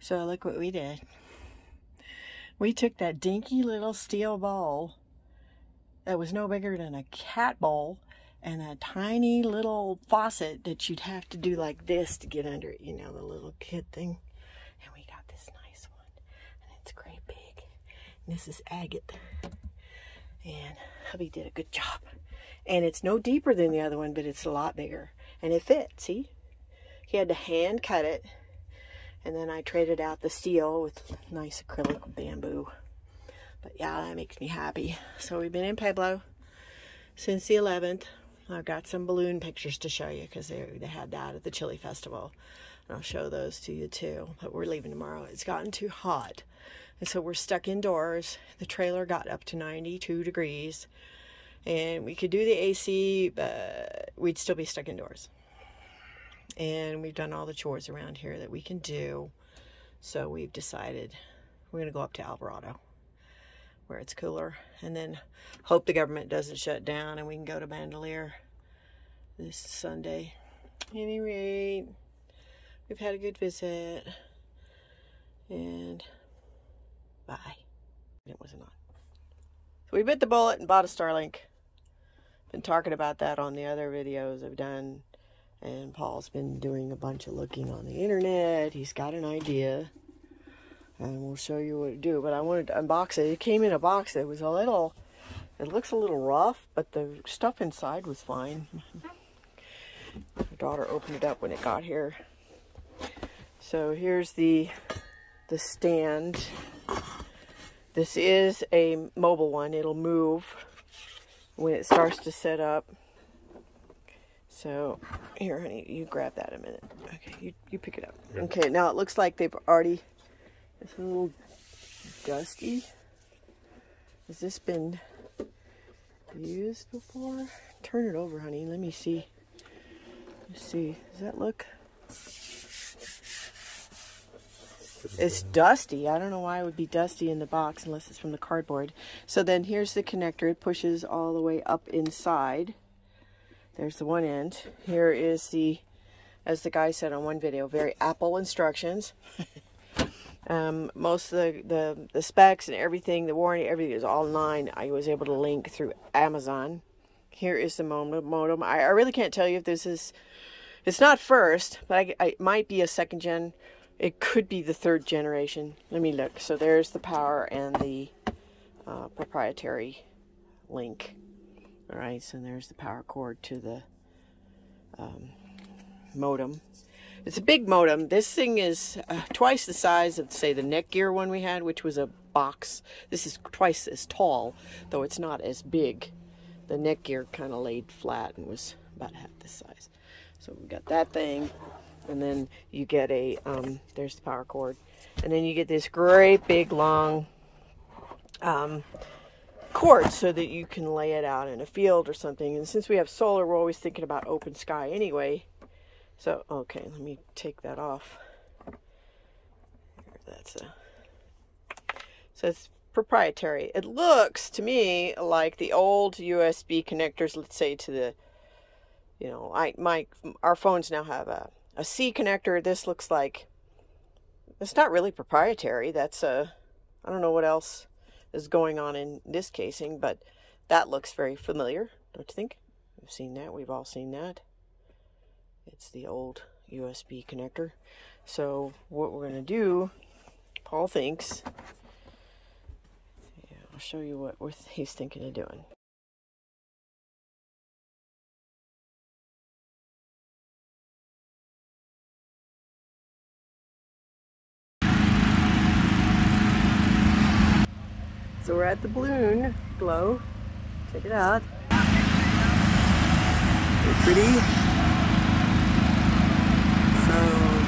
So look what we did. We took that dinky little steel bowl that was no bigger than a cat bowl and a tiny little faucet that you'd have to do like this to get under it, you know, the little kid thing. And we got this nice one, and it's great big. And this is agate. And hubby did a good job. And it's no deeper than the other one, but it's a lot bigger. And it fits, see? He had to hand cut it. And then I traded out the steel with nice acrylic bamboo. But yeah, that makes me happy. So we've been in Pueblo since the 11th. I've got some balloon pictures to show you because they had that at the chili festival. And I'll show those to you too. But we're leaving tomorrow. It's gotten too hot. And so we're stuck indoors. The trailer got up to 92 degrees. And we could do the AC, but we'd still be stuck indoors. And we've done all the chores around here that we can do. So we've decided we're going to go up to Alvarado, where it's cooler, and then hope the government doesn't shut down and we can go to Bandelier this Sunday. At any rate, we've had a good visit, and bye. It wasn't on. So we bit the bullet and bought a Starlink. Been talking about that on the other videos I've done, and Paul's been doing a bunch of looking on the internet. He's got an idea. And we'll show you what to do. But I wanted to unbox it. It came in a box that was a little, it looks a little rough, but the stuff inside was fine. My daughter opened it up when it got here. So here's the stand. This is a mobile one. It'll move when it starts to set up. So here, honey, you grab that a minute. Okay, you pick it up. Okay, now it looks like they've already... It's a little dusty. Has this been used before? Turn it over, honey. Let me see. Let's see. Does that look? It's dusty. I don't know why it would be dusty in the box unless it's from the cardboard. So then here's the connector. It pushes all the way up inside. There's the one end. Here is the, as the guy said on one video, very Apple instructions. Most of the specs and everything, the warranty, everything is all online. I was able to link through Amazon. Here is the modem. I really can't tell you if this is, it's not first, but it might be a second gen. It could be the third generation. Let me look. So there's the power and the proprietary link. All right, so there's the power cord to the modem. It's a big modem. This thing is twice the size of, say, the Netgear one we had, which was a box. This is twice as tall, though it's not as big. The Netgear kind of laid flat and was about half this size. So we got that thing, and then you get a, there's the power cord, and then you get this great big long cord so that you can lay it out in a field or something. And since we have solar, we're always thinking about open sky anyway. So, okay, let me take that off. That's so it's proprietary. It looks to me like the old USB connectors, let's say to the, you know, our phones now have a C connector. This looks like, it's not really proprietary. That's I don't know what else is going on in this casing, but that looks very familiar, don't you think? We've seen that. We've all seen that. It's the old USB connector. So what we're going to do, Paul thinks, yeah, I'll show you what he's thinking of doing. So we're at the balloon glow. Check it out. Very pretty.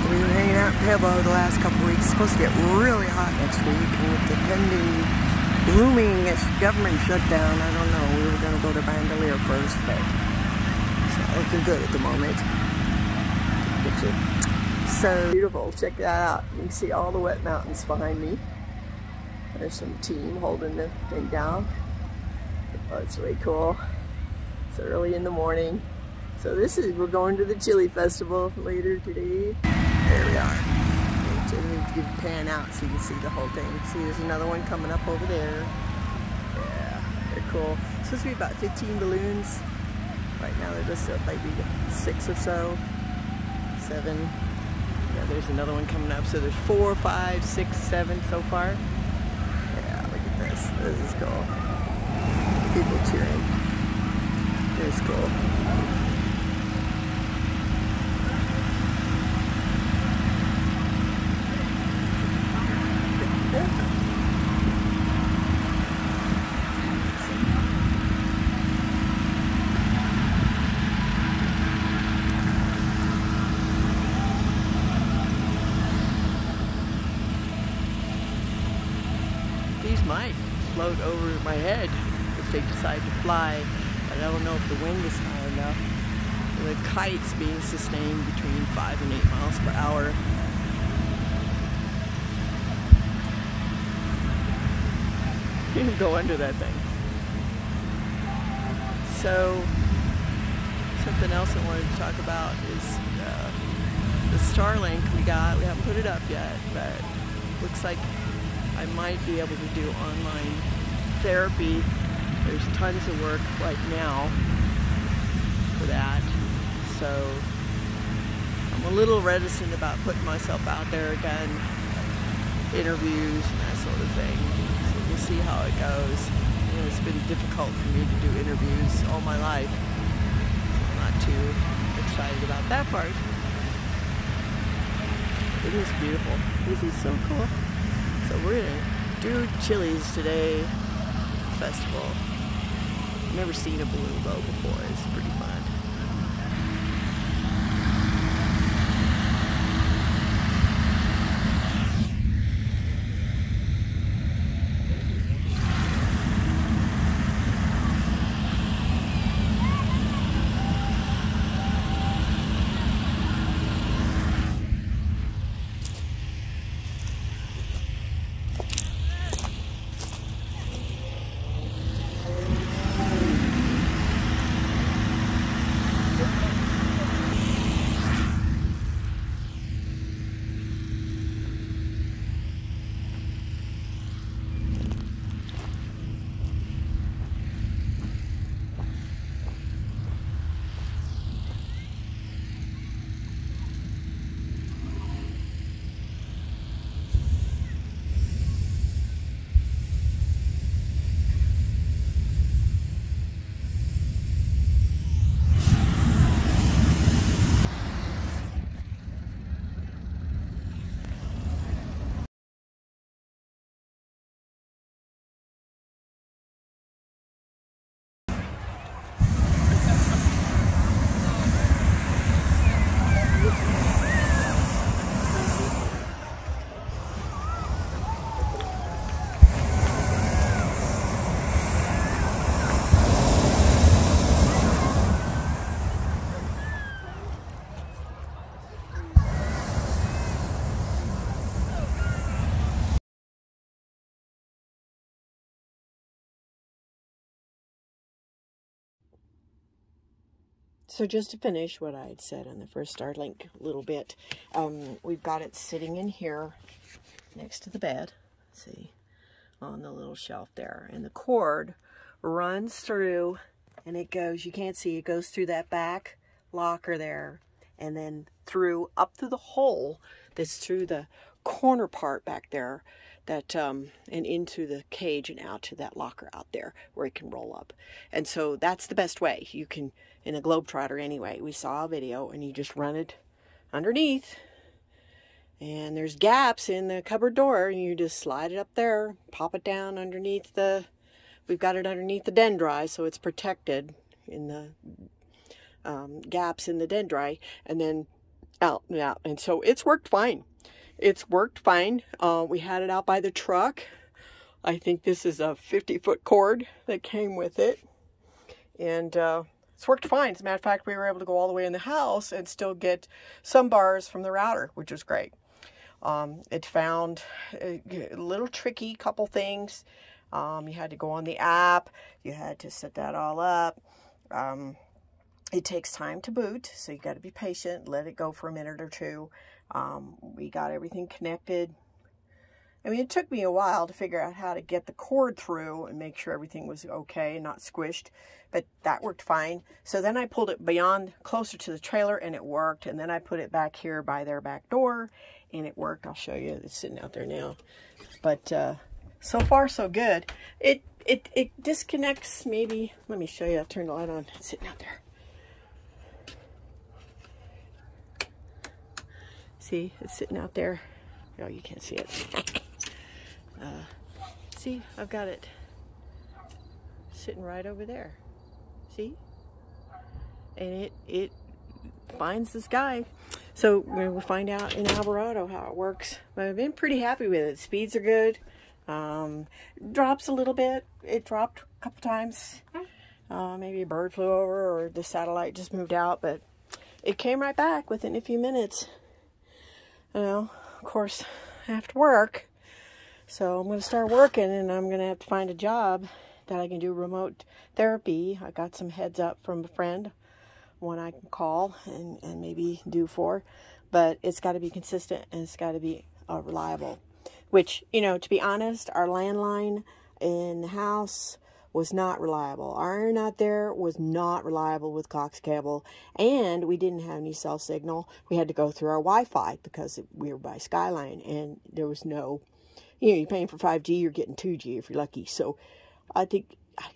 We were hanging out in Pueblo the last couple of weeks. It's supposed to get really hot next week, and with the pending looming government shutdown, I don't know. We were going to go to Bandelier first, but it's not looking good at the moment. So beautiful. Check that out. You can see all the wet mountains behind me. There's some team holding the thing down. Oh, it's really cool. It's early in the morning. So we're going to the chili festival later today. There we are. give it pan out so you can see the whole thing. See, there's another one coming up over there. Yeah, they're cool. It's supposed to be about 15 balloons. Right now they're just maybe 6 or so, 7. Yeah, there's another one coming up. So there's 4, 5, 6, 7 so far. Yeah, look at this. This is cool. People cheering. It's cool. These might float over my head if they decide to fly, but I don't know if the wind is high enough. The kite's being sustained between 5 and 8 miles per hour. You can go under that thing. So, something else I wanted to talk about is the Starlink we got. We haven't put it up yet, but looks like I might be able to do online therapy. There's tons of work right now for that. So I'm a little reticent about putting myself out there again, interviews and that sort of thing. So we'll see how it goes. You know, it's been difficult for me to do interviews all my life. I'm not too excited about that part. It is beautiful. This is so cool. So we're gonna do Chili's today festival. I've never seen a balloon boat before. It's pretty fun. So just to finish what I had said on the first Starlink a little bit, we've got it sitting in here next to the bed, see, on the little shelf there. And the cord runs through, and it goes, you can't see, it goes through that back locker there, and then through, up through the hole that's through the corner part back there, that and into the cage and out to that locker out there where it can roll up. And so that's the best way. You can, in a Globetrotter anyway, we saw a video, and you just run it underneath, and there's gaps in the cupboard door, and you just slide it up there, pop it down underneath the, we've got it underneath the dendri, so it's protected in the gaps in the dendri, and then out and out. And so it's worked fine. It's worked fine. We had it out by the truck. I think this is a 50-foot cord that came with it. And it's worked fine. As a matter of fact, we were able to go all the way in the house and still get some bars from the router, which was great. It found a little tricky couple things. You had to go on the app. You had to set that all up. It takes time to boot, so you got to be patient. Let it go for a minute or two. We got everything connected I mean, it took me a while to figure out how to get the cord through and make sure everything was okay and not squished, but that worked fine. So then I pulled it beyond, closer to the trailer, and it worked. And then I put it back here by their back door, and it worked. I'll show you. It's sitting out there now. But so far, so good. It disconnects maybe. Let me show you. I'll turn the light on. It's sitting out there. See, it's sitting out there. Oh, you can't see it. See, I've got it sitting right over there. See? And it finds the sky. So we'll find out in Alvarado how it works. But I've been pretty happy with it. Speeds are good. Drops a little bit. It dropped a couple times. Maybe a bird flew over or the satellite just moved out. But it came right back within a few minutes. You know, of course, I have to work. So I'm going to start working, and I'm going to have to find a job that I can do remote therapy. I got some heads up from a friend, one I can call and maybe do for. But it's got to be consistent, and it's got to be reliable. Which, you know, to be honest, our landline in the house was not reliable. Our internet there was not reliable with coax cable, and we didn't have any cell signal. We had to go through our Wi-Fi because we were by Skyline, and there was no, you know, you're paying for 5G, you're getting 2G if you're lucky. So I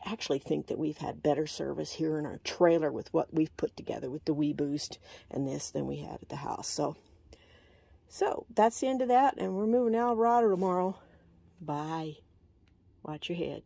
actually think that we've had better service here in our trailer with what we've put together with the Wii Boost and this than we had at the house. So that's the end of that, and we're moving to Alvarado tomorrow. Bye. Watch your head.